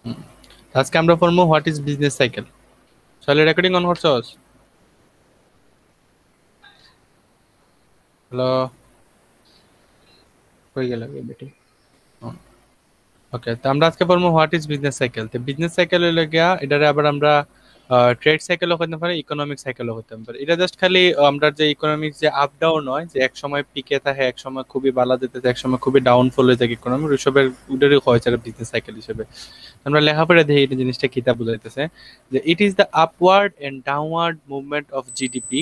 হুম। আজকে আমরা পড়বো হোয়াট ইজ বিজনেস সাইকেল। চলে রেকর্ডিং অন করছস? হ্যালো, হয়ে গেল বেটি। ওকে। তো আমরা আজকে পড়বো হোয়াট ইজ বিজনেস সাইকেল। তো বিজনেস সাইকেল হলো গিয়া এটারে আবার আমরা ট্রেড সাইকেলও হতে পারে, ইকোনমিক সাইকেলও হতে পারে। এটা জাস্ট খালি আমরা যে ইকোনমিক যে আপ ডাউন হয়, যে এক সময় পিকে থাকে, এক সময় খুবই বালা যেতেছে, এক সময় খুবই ডাউনফল হয়ে যায় ইকোনমি, ওইসবের ওটারই হয়েছে বিজনেস সাইকেল হিসেবে। আমরা লেখাপড়া দেখি এই জিনিসটা কিতাব বুঝাইতেছে যে it is the upward and downward movement of GDP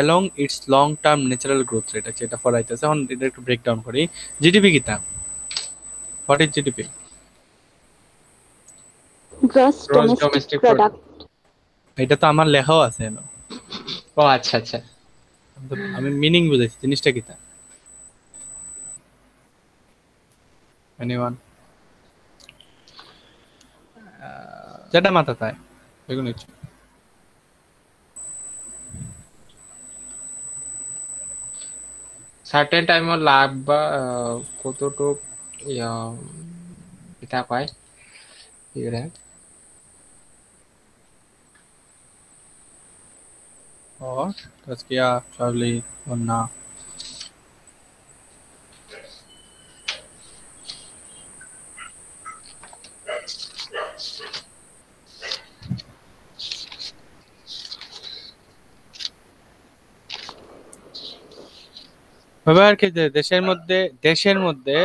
along its long term natural growth rate আছে, এটা পড়াইতেছে। এখন এটা একটু ব্রেকডাউন করি। জিডিপি কিতা? What is GDP? Gross gross domestic domestic product. product. এটা তো আমার লেখাও আছে এনো। ও আচ্ছা আচ্ছা। আমি মিনিং বুঝাইছি, জিনিসটা কিতা? এনিওয়ান? যেটা মাথা তাই বেগুন ইচ্ছু। সার্টেন টাইমত লাভ বা কতটুক ইয়া এটা কয় ইউরে और तस्किया चार्ली वन्ना। এবার আর কি যে দেশের মধ্যে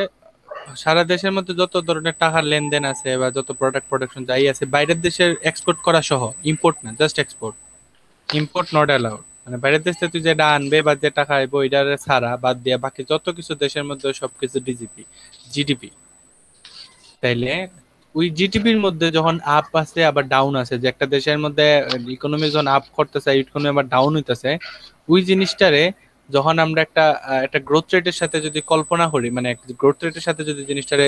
সারা দেশের মধ্যে যত ধরনের টাকার লেনদেন আছে বা যত প্রোডাক্ট প্রোডাকশন যাই আছে, বাইরের দেশের এক্সপোর্ট করা সহ, ইম্পোর্ট না, just export. Import not allowed. মানে বাইরের দেশ থেকে তুই যেটা আনবে বা যে টাকা আইবো এটার ছাড়া বাদ দিয়া বাকি যত কিছু দেশের মধ্যে সবকিছু জিডিপি। তাইলে ওই জিডিপির মধ্যে যখন আপ আছে আবার ডাউন আছে, যে একটা দেশের মধ্যে ইকোনমি যখন আপ করতেছে, ইকোনমি আবার ডাউন হইতেছে, ওই জিনিসটারে যখন আমরা একটা গ্রোথ রেটের সাথে যদি কল্পনা করি, মানে গ্রোথ রেটের সাথে যদি জিনিসটারে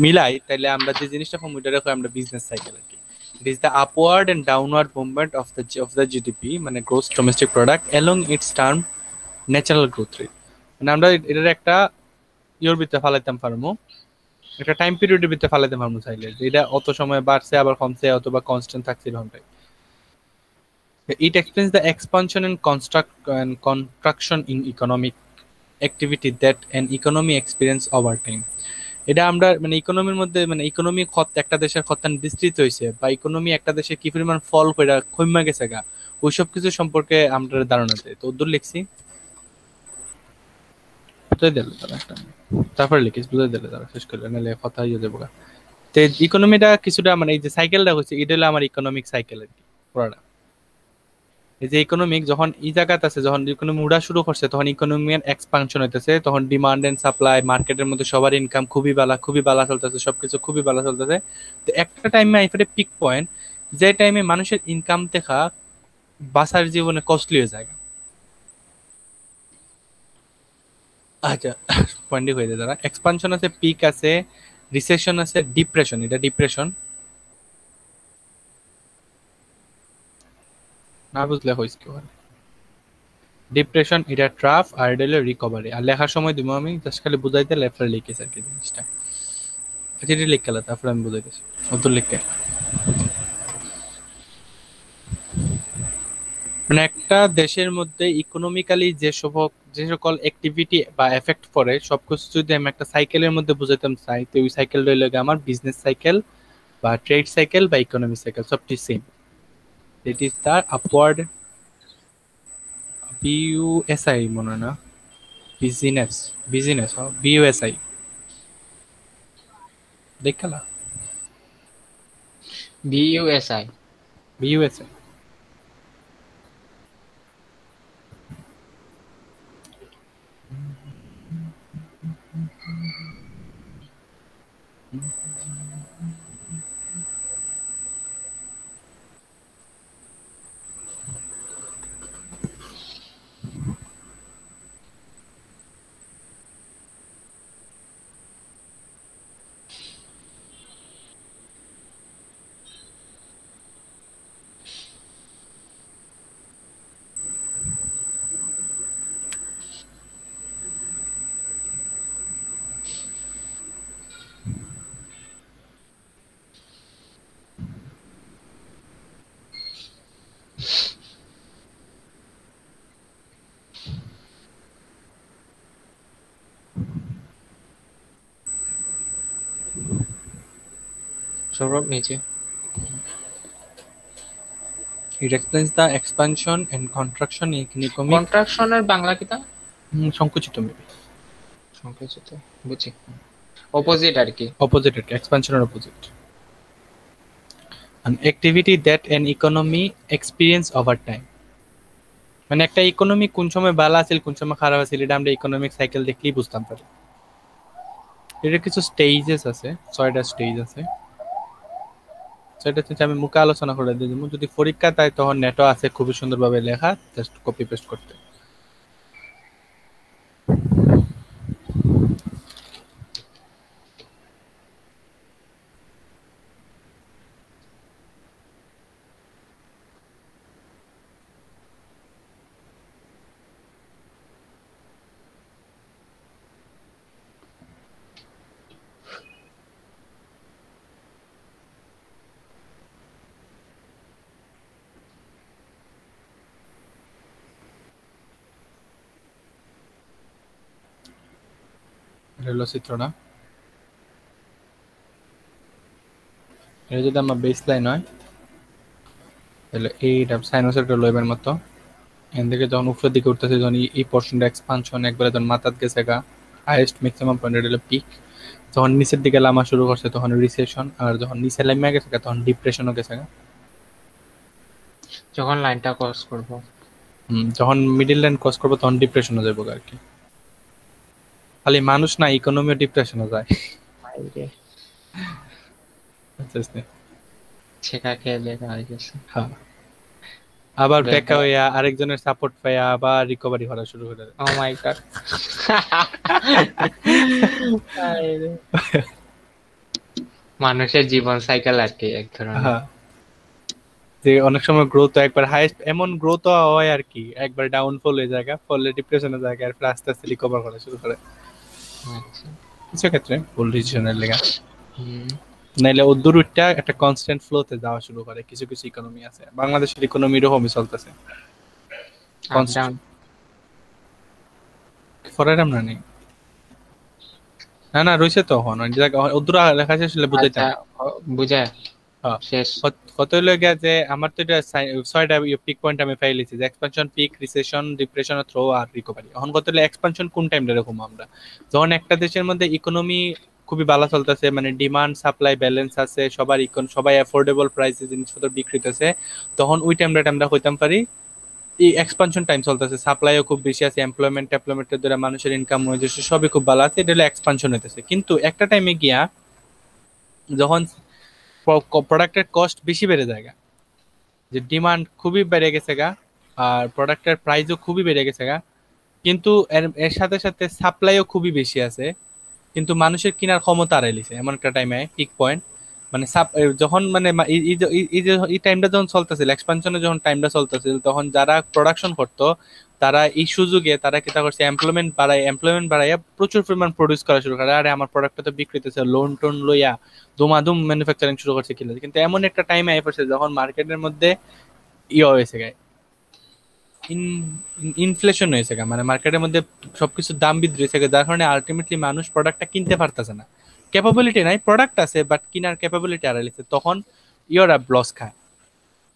মিলাই, তাহলে আমরা যে জিনিসটা পাবো ওইটারে কই আমরা বিজনেস সাইকেল আর কি। It is the upward and downward movement of the GDP, মানে gross domestic product along its term natural growth rate. মানে আমরা এটার একটা ইয়োর ভিতরে ফালাইতাম পারবো, একটা টাইম পিরিয়ডের ভিতরে ফালাইতে পারবো চাইলে, যে এটা অত সময় বাড়ছে আবার কমছে অথবা কনস্ট্যান্ট থাকছে এরকমটাই। It explains the expansion and construct and contraction in economic activity that an economy experience over time. এটা আমরা মানে ইকোনমির মধ্যে, মানে ইকোনমি একটা দেশের খতান বিস্তৃত হয়েছে বা ইকোনমি একটা দেশে কি পরিমাণ ফল কইরা কইমা গেছে গা, ওইসব কিছু সম্পর্কে আমরা ধারণা দেয়। তো উদ্দূর লিখছি, বুঝাই দিলে তারা একটা, তারপরে লিখিস বুঝাই দিলে তারা শেষ করলে, নাহলে কথা হয়ে যাবো গা। তো ইকোনমিটা কিছুটা মানে এই যে সাইকেলটা হচ্ছে, এটা হলো আমার ইকোনমিক সাইকেল আর কি পুরাটা। এই যে ইকোনমিক যখন এই জায়গাতে আছে, যখন ইকোনমি উড়া শুরু করছে, তখন ইকোনমির এক্সপানশন হইতেছে, তখন ডিমান্ড এন্ড সাপ্লাই, মার্কেটের মধ্যে সবার ইনকাম খুবই বালা চলতেছে, সবকিছু খুবই বালা চলতেছে। তো একটা টাইমে আইফারে পিক পয়েন্ট, যে টাইমে মানুষের ইনকাম দেখা বাসার জীবনে কস্টলি হয়ে যায়। আচ্ছা, পয়েন্টই হয়ে যায়, দাঁড়া। এক্সপানশন আছে, পিক আছে, রিসেশন আছে, ডিপ্রেশন। এটা ডিপ্রেশন না বুঝলে হয়েছে কি হয়। ডিপ্রেশন, এটা ট্রাফ, আর এটা হলো রিকভারি। আর লেখার সময় দিব আমি জাস্ট খালি বুঝাইতে লেফটে লিখেছি আর কি জিনিসটা। আচ্ছা, এটা লিখে গেল, তারপরে আমি বুঝাইতেছি উত্তর লিখে। মানে একটা দেশের মধ্যে ইকোনমিক্যালি যে সকল অ্যাক্টিভিটি বা এফেক্ট পড়ে সবকিছু যদি আমি একটা সাইকেলের মধ্যে বুঝাইতাম চাই, তো ওই সাইকেল রইল আমার বিজনেস সাইকেল বা ট্রেড সাইকেল বা ইকোনমিক সাইকেল, সবটি সেম। ইট ইজ তার আপওয়ার্ড, বিইউএসআই মনে হয় না, বিজিনেস, বিজিনেস বিইউএসআই দেখালা, বিইউএসআই। বিইউএসআই। সৌরভ নিচে। It explains the expansion and contraction in economic কন্ট্রাকশনের Bangla কিতা? সংকুচিত maybe সংকুচিত, বুঝছি। অপোজিট আর কি। opposite it, expansion or opposite. An activity that an economy experience over time. মানে একটা ইকোনমি কোন সময় ভালো আছে কোন সময় খারাপ আছে এটা আমরা ইকোনমিক সাইকেল দেখলেই বুঝতাম পারি। এর কিছু স্টেজেস আছে, 6টা স্টেজ আছে। সেটা হচ্ছে আমি মুখে আলোচনা করে দিই, যদি পরীক্ষা তাই তখন নেটও আছে খুবই সুন্দরভাবে লেখা, জাস্ট কপি পেস্ট করতে। হলো চিত্রটা। এটা যদি আমার বেস লাইন হয় তাহলে এইটা সাইনোসয়েডের লোবের মতো এখান থেকে যখন উপরের দিকে উঠতেছে যখন এই পোর্শনটা এক্সপানশন একবারে যখন মাথাত গেছে গা হাইয়েস্ট ম্যাক্সিমাম পয়েন্ট হলো পিক, যখন নিচের দিকে লামা শুরু করছে তখন রিসেশন, আর যখন নিচে লামা গেছে গা তখন ডিপ্রেশনও গেছে গা। যখন লাইনটা ক্রস করব, যখন মিডল লাইন ক্রস করবো তখন ডিপ্রেশনও যাবো আর কি। খালি মানুষ না, ইকোনমিও ডিপ্রেশনও যায়। ছেঁকা খেয়ে দেখা হয়ে গেছে। হ্যাঁ, আবার বেকা হইয়া আরেকজনের সাপোর্ট পাইয়া আবার রিকভারি করা শুরু করে। ও মাই গড। মানুষের জীবন সাইকেল আর কি এক ধরনের। হ্যাঁ, যে অনেক সময় গ্রোথ একবার হাইস্ট এমন গ্রোথ হয় আর কি, একবার ডাউনফল হয়ে যায়, ফলে ডিপ্রেশনে যায়, আর আস্তে আস্তে রিকভার করা শুরু করে। আচ্ছা, কিছু ক্ষেত্রে ভুল ডিসিশনের লেগে, নাইলে ওদূর উঠটা একটা কনস্ট্যান্ট ফ্লোতে যাওয়া শুরু করে। কিছু কিছু ইকোনমি আছে, বাংলাদেশের ইকোনমি এরকমই চলতেছে, কনস্ট্যান্ট ফরাইরাম না নেই না না রইছে তো হন ওদূর লেখা শেষ হলে বুঝাইতে বুঝায় শেষ কত হইলো গিয়া যে আমার তো এটা 6টা পিক পয়েন্ট আমি পাইলিছি, যে expansion, peak, recession, depression, trough আর রিকভারি। এখন কত হলো এক্সপানশন কোন টাইমটা এরকম আমরা যখন একটা দেশের মধ্যে ইকোনমি খুবই ভালো চলতেছে, মানে ডিমান্ড সাপ্লাই ব্যালেন্স আছে, সবাই অ্যাফোর্ডেবল প্রাইসে জিনিসপত্র বিক্রি হইতেছে, তখন ওই টাইমটা আমরা কইতাম পারি এই এক্সপানশন টাইম চলতেছে, সাপ্লাইও খুব বেশি আছে, এমপ্লয়মেন্টের দ্বারা মানুষের ইনকাম হয়েছে, সবই খুব ভালো আছে, এটা হলো এক্সপানশন হইতেছে। কিন্তু একটা টাইমে গিয়া যখন প্রোডাক্টের কস্ট বেশি বেড়ে যায়, যে ডিমান্ড খুবই বেড়ে গেছে গা আর প্রোডাক্টের প্রাইসও খুবই বেড়ে গেছে গা, কিন্তু এর সাথে সাথে সাপ্লাইও খুবই বেশি আছে, কিন্তু মানুষের কেনার ক্ষমতা হারাইছে এমন একটা টাইমে পিক পয়েন্ট। মানে যখন মানে এই টাইমটা যখন চলতেছিল, এক্সপানশনে যখন টাইমটা চলতেছিল, তখন যারা প্রোডাকশন করতো তারা এই সুযোগে তারা কি করছে, এমপ্লয়মেন্ট বাড়াইয়া প্রচুর পরিমাণ প্রডিউস করা শুরু করে। আরে আমার প্রোডাক্টটা তো বিক্রি হইতেছে, লোন টোন লইয়া দুমাদুম ম্যানুফ্যাকচারিং শুরু করছে কিনা। কিন্তু এমন একটা টাইমে আই পড়ছে যখন মার্কেটের মধ্যে হয়েছে গায়ে ইনফ্লেশন হয়েছে, মানে মার্কেটের মধ্যে সবকিছুর দাম বৃদ্ধি হয়েছে, যার কারণে আলটিমেটলি মানুষ প্রোডাক্টটা কিনতে পারতেছে না, ক্যাপাবিলিটি নাই, প্রোডাক্ট আছে বাট কিনার ক্যাপাবিলিটি হারাইছে, তখন ইওরা লস খায়।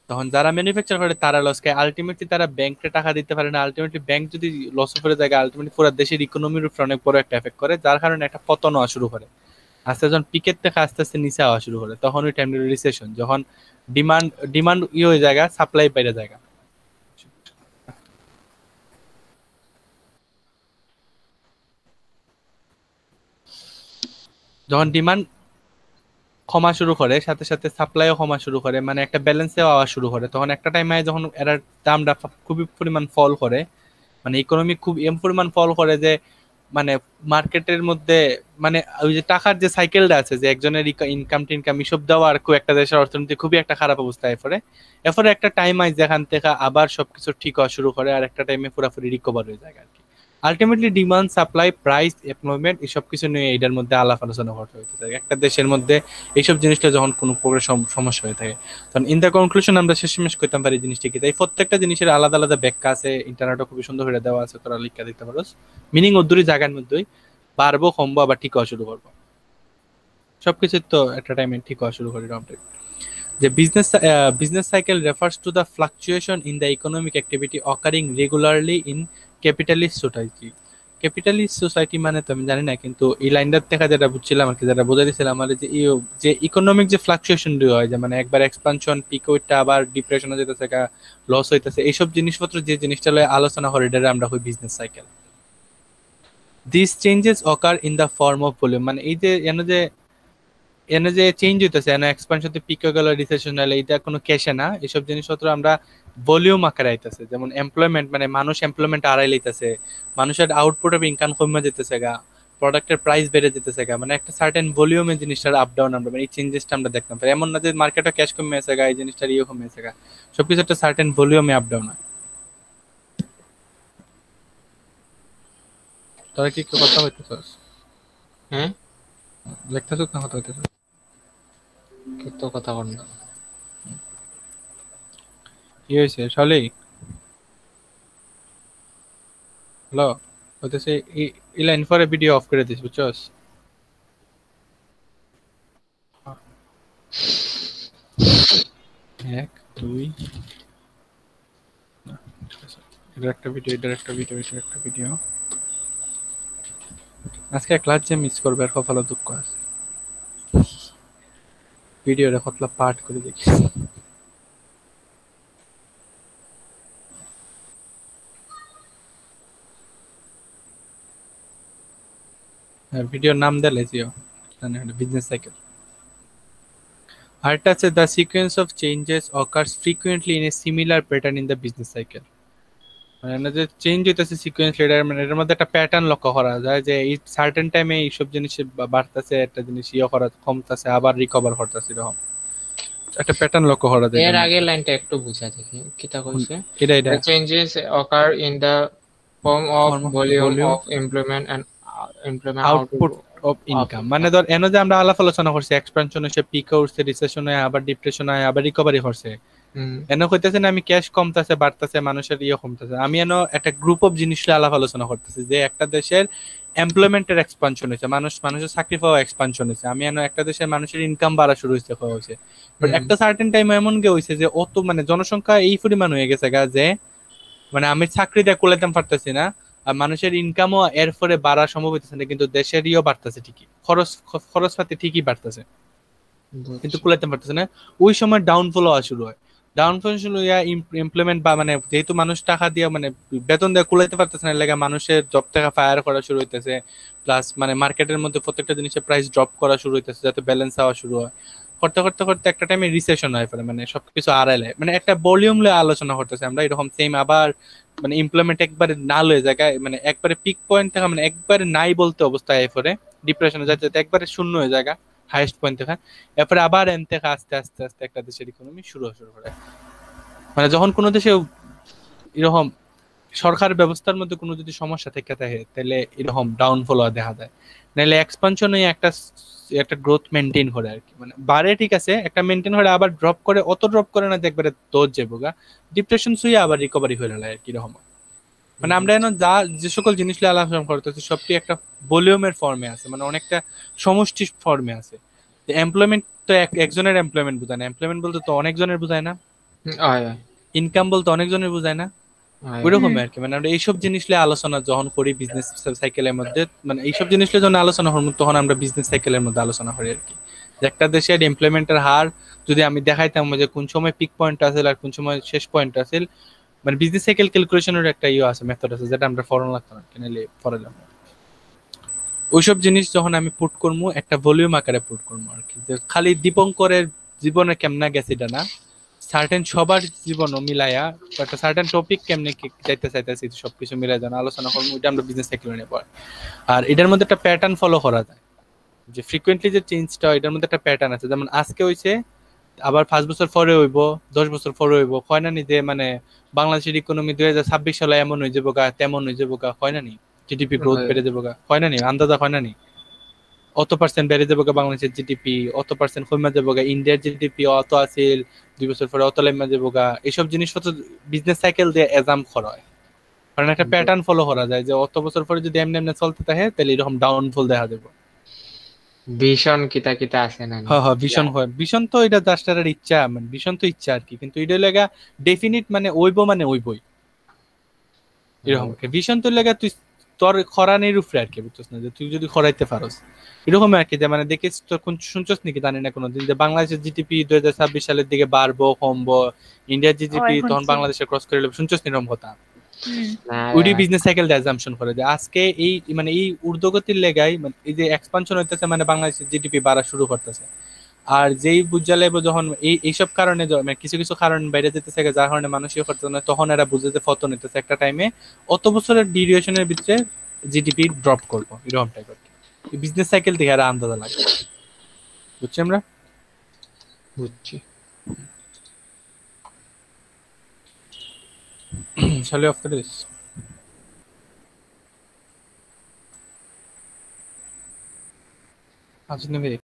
তখন যারা ম্যানুফ্যাকচার করে তারা লস খায়, আলটিমেটলি তারা ব্যাংকে টাকা দিতে পারে না, আলটিমেটলি ব্যাংক যদি লস করে যায় আলটিমেটলি পুরো দেশের ইকোনমির উপর অনেক বড় একটা এফেক্ট করে, যার কারণে একটা পতন হওয়া শুরু করে। আস্তে যখন পিকের থেকে আস্তে আস্তে নিচে হওয়া শুরু করে, তখন ওই টাইমটা রিসেশন, যখন ডিমান্ড হয়ে যায়, সাপ্লাই বাইরে যায়, যখন ডিমান্ড কমা শুরু করে সাথে সাথে সাপ্লাইও কমা শুরু করে, মানে একটা ব্যালেন্সে আওয়া শুরু করে, তখন একটা টাইমে যখন এর দামটা খুবই পরিমাণ ফল করে, মানে ইকোনমি খুব এম পরিমাণ ফল করে যে মানে মার্কেটের মধ্যে মানে ওই যে টাকার যে সাইকেলটা আছে, যে একজনের ইনকাম টিনকাম এসব দেওয়া আর খুব একটা দেশের অর্থনীতি খুবই একটা খারাপ অবস্থায় পড়ে। এরপরে একটা টাইম আই যেখান থেকে আবার সবকিছু ঠিক হওয়া শুরু করে, আর একটা টাইমে পুরোপুরি রিকভার হয়ে যায় আর কি। Ultimately demand, supply, price, employment এসব কিছু নিয়ে এটার মধ্যে আলাপ আলোচনা করতে হইতেছে একটা দেশের মধ্যে। এইসব জিনিসটা যখন কোনো প্রকার সমস্যা হয়ে থাকে, তখন ইন দ্য কনক্লুশন আমরা শেষমেশ করতাম পারি জিনিসটা কি। তাই প্রত্যেকটা জিনিসের আলাদা আলাদা ব্যাখ্যা আছে, ইন্টারনেটও খুবই সুন্দর করে দেওয়া আছে, তোরা লিখা দিতে পারোস। মিনিং ওর জায়গার মধ্যেই বাড়বো, কমবো, আবার ঠিক হওয়া শুরু করবো। সবকিছু তো একটা টাইমে ঠিক হওয়া শুরু করে এরকম type। যে business cycle refers to the fluctuation in the economic activity occurring regularly in capitalist society। Capitalist society মানে তো আমি জানি না, কিন্তু এই লাইনটার থেকে যেটা বুঝছিলাম আর কি, যেটা বোঝা দিয়েছিলাম আমার, যে যে ইকোনমিক যে ফ্লাকচুয়েশন হয়, যে মানে একবার এক্সপানশন পিক ওইটা আবার ডিপ্রেশনে যেতেছে, লস হইতেছে, এইসব জিনিসপত্র যে জিনিসটা লয়ে আলোচনা করে এটা আমরা হই business cycle. This changes occur in the form of volume, মানে এই যে এনে যে চেঞ্জ হইতেছে, এনে এক্সপানশন তে পিক হয়ে গেল, রিসেশন হলো, এটা কোনো ক্যাশে না, এসব জিনিসপত্র আমরা ভলিউম আকারে আইতেছে। যেমন এমপ্লয়মেন্ট, মানে মানুষ এমপ্লয়মেন্ট আড়াই লইতেছে, মানুষের আউটপুট অফ ইনকাম কমে যেতেছে গা, প্রোডাক্টের প্রাইস বেড়ে যেতেছে গা, মানে একটা সার্টেন ভলিউমের জিনিসটার আপ ডাউন আমরা, মানে এই চেঞ্জেসটা আমরা দেখতাম পারি। এমন না যে মার্কেটে ক্যাশ কমে আছে গা, এই জিনিসটার ইয়ে কমে আছে গা, সবকিছু একটা সার্টেন ভলিউমে আপ ডাউন হয়। তোরা কি কথা হইতেছস? হ্যাঁ লেখতেছস না কথা হইতেছস? তো কথা বল না। কি হয়েছে শালি? হ্যালো, হইতেছে এই লাইন পরে ভিডিও অফ করে দিস, বুঝছস? 1 2 এটা একটা ভিডিও, এটা একটা ভিডিও, এটা একটা ভিডিও। আজকে ক্লাস যে মিস করবে আর কপালে দুঃখ আছে। ভিডিওটা কতলা পার্ট করে দেখি। ভিডিওর নাম দিলে জিও, জানেন এটা বিজনেস সাইকেল। আরেকটা আছে, the sequence of changes occurs frequently in a similar pattern in the business cycle. মানে যে চেঞ্জ হইতেছে সিকোয়েন্স, মানে এর মধ্যে একটা প্যাটার্ন লক্ষ্য করা যায়, যে এই সার্টেন টাইমে এইসব জিনিস বাড়তেছে, একটা জিনিস ইয়ে করা কমতেছে, আবার রিকভার করতেছে, এরকম একটা প্যাটার্ন লক্ষ্য করা যায়। এর আগের লাইনটা একটু বুঝা দেখি কিটা কইছে। এটা The changes occur in the form of volume volume of employment and employment output of income. মানে ধর এনে যে আমরা আলাপ আলোচনা করছি, এক্সপানশন হচ্ছে, পিক উঠছে, রিসেশন হয়, আবার ডিপ্রেশন হয়, আবার রিকভারি করছে, এনে কইতেছে না আমি ক্যাশ কমতেছে, বাড়তেছে, মানুষের ইয়ে কমতেছে। আমি এনে একটা গ্রুপ অফ জিনিস আলাপ আলোচনা করতেছি, যে একটা দেশের এমপ্লয়মেন্টের এক্সপানশন হয়েছে, মানুষের চাকরি পাওয়া এক্সপানশন হয়েছে। আমি এনে একটা দেশের মানুষের ইনকাম বাড়া শুরু হয়েছে, হওয়া হয়েছে। বাট একটা সার্টেন টাইম এমন গে হয়েছে যে অত মানে জনসংখ্যা এই পরিমাণ হয়ে গেছে গা, যে মানে আমি চাকরিটা কুলাইতাম পারতেছি না, আর মানুষের ইনকামও এর ফলে বাড়া সম্ভব হইতেছে না, কিন্তু দেশের ইয়েও বাড়তেছে ঠিকই, খরচপাতি ঠিকই বাড়তেছে, কিন্তু কুলাইতে পারতেছে না। ওই সময় ডাউনফল হওয়া শুরু হয়। ডাউনফল শুরু হইয়া ইমপ্লিমেন্ট বা মানে যেহেতু মানুষ টাকা দিয়ে মানে বেতন দিয়ে কুলাইতে পারতেছে না, লেগে মানুষের জব থেকে ফায়ার করা শুরু হইতেছে, প্লাস মানে মার্কেটের মধ্যে প্রত্যেকটা জিনিসের প্রাইস ড্রপ করা শুরু হইতেছে, যাতে ব্যালেন্স হওয়া শুরু হয়। করতে করতে করতে একটা টাইমে রিসেশন হয় ফেলে, মানে সবকিছু আড়াইলে, মানে একটা ভলিউম লয়ে আলোচনা করতেছে আমরা এরকম সেম। আবার মানে ইমপ্লয়মেন্ট একবারে না লয়ে জায়গায়, মানে একবারে পিক পয়েন্ট থেকে মানে একবারে নাই বলতে অবস্থায় এরপরে ডিপ্রেশনে যাতে একবারে শূন্য হয়ে জায়গা, হাইয়েস্ট পয়েন্ট থেকে। এরপরে আবার এন থেকে আস্তে আস্তে আস্তে একটা দেশের ইকোনমি শুরু করে। মানে যখন কোনো দেশে এরকম সরকার ব্যবস্থার মধ্যে কোনো যদি সমস্যা থেকে থাকে, তাহলে এরকম ডাউনফল হওয়া দেখা যায়। নাহলে এক্সপানশনে একটা গ্রোথ মেনটেন করে আর কি, মানে বাড়ে ঠিক আছে, একটা মেনটেন করে আবার ড্রপ করে, অত ড্রপ করে না যে একবারে দৌড় যাবো গা, ডিপ্রেশন শুয়ে আবার রিকভারি হয়ে গেল আর কি রকম। মানে আমরা এখন যা যে সকল জিনিস নিয়ে আলোচনা করতেছি সবটি একটা ভলিউমের ফর্মে আছে, মানে অনেকটা সমষ্টি ফর্মে আছে। এমপ্লয়মেন্ট তো একজনের এমপ্লয়মেন্ট বোঝায় না, এমপ্লয়মেন্ট বলতে তো অনেকজনের বোঝায় না, ইনকাম বলতে অনেকজনের বোঝায় না, ওইরকম আর কি। মানে আমরা এইসব জিনিস নিয়ে আলোচনা যখন করি বিজনেস সাইকেলের মধ্যে, মানে এইসব জিনিস নিয়ে যখন আলোচনা করবো তখন আমরা বিজনেস সাইকেলের মধ্যে আলোচনা করি আর কি। যে একটা দেশের এমপ্লয়মেন্টের হার যদি আমি দেখাইতাম যে কোন সময় পিক পয়েন্ট আছে আর কোন সময় শেষ পয়েন্ট আছে, মানে বিজনেস সাইকেল ক্যালকুলেশনের একটা ইয়ে আছে, মেথড আছে, যেটা আমরা ফরন লাগতো না কিনলে পড়ালাম। ওইসব জিনিস যখন আমি পুট করবো একটা ভলিউম আকারে পুট করবো আর কি, যে খালি দীপঙ্করের জীবনে কেমনা গেছে এটা না, সার্টেন সবার জীবন মিলাইয়া একটা সার্টেন টপিক কেমনে যাইতে চাইতেছি সবকিছু মিলাই জানা আলোচনা করবো, এটা আমরা বিজনেস সাইকেল নিয়ে পড়ি। আর এটার মধ্যে একটা প্যাটার্ন ফলো করা যায়, যে ফ্রিকুয়েন্টলি যে চেঞ্জটা এটার মধ্যে একটা প্যাটার্ন আছে। যেমন আজকে হইছে, আবার 5 বছর পরে হইব, 10 বছর পরে হইব, হয় না নি যে মানে বাংলাদেশের ইকোনমি 2026 সালে এমন হয়ে যাবো গা, তেমন হয়ে যাবো গা, হয় না নি জিডিপি গ্রোথ বেড়ে যাবো গা, হয় না নি আন্দাজা, হয় না নি অত পার্সেন্ট বেড়ে যাবো গা বাংলাদেশের জিডিপি, অত পার্সেন্ট কমে যাবো গা, ইন্ডিয়ার জিডিপি অত আছিল 2 বছর পরে অত লেমে যাবো গা। এইসব জিনিসপত্র বিজনেস সাইকেল দিয়ে এজাম করা হয়, কারণ একটা প্যাটার্ন ফলো করা যায় যে অত বছর পরে যদি এমনি এমনি চলতে থাকে তাহলে এরকম ডাউনফল দেখা যাবে। ভীষণ কিতা কিতা আছে না নি? হ্যাঁ হ্যাঁ ভীষণ হয়, ভীষণ তো এটা জাস্ট একটা ইচ্ছা, মানে ভীষণ তো ইচ্ছা আর কি, কিন্তু এটা লাগা ডেফিনিট মানে ওইবো মানে ওইবই এরকম। ভীষণ তোর লাগা তুই তোর খরানির উপরে আর কি, বুঝছিস না, যে তুই যদি খরাইতে পারস এরকম আর কি। যে মানে দেখিস তোর কোন শুনছস নাকি জানি না কোনোদিন যে বাংলাদেশের জিডিপি 2026 সালের দিকে বাড়বো কমবো, ইন্ডিয়ার জিডিপি ওই তখন শুনছি। বাংলাদেশের ক্রস করে নেবে, শুনছস এরকম কথা? হুম। না ওইটি বিজনেস সাইকেল অ্যাজাম্পশন করে যে আজকে এই মানে এই ঊর্ধ্বগতির লেগাই মানে এই যে এক্সপানশন হইতেছে, মানে বাংলাদেশের জিডিপি বাড়া শুরু করতেছে। আর যেই বুঝা লাগবে যখন এইসব কারণে মানে কিছু কিছু কারণ বাইরে যেতেছে যার কারণে মানুষ ইয়ে করতেছে না, তখন এরা বুঝে যে পতন হইতেছে একটা টাইমে, অত বছরের ডিউরেশনের ভিতরে জিডিপি ড্রপ করবো এরকম টাইপ আর কি। বিজনেস সাইকেল থেকে এরা আন্দাজা লাগে, বুঝছি আমরা। বুঝছি। শালি অফ করে দিস। আজ নেবে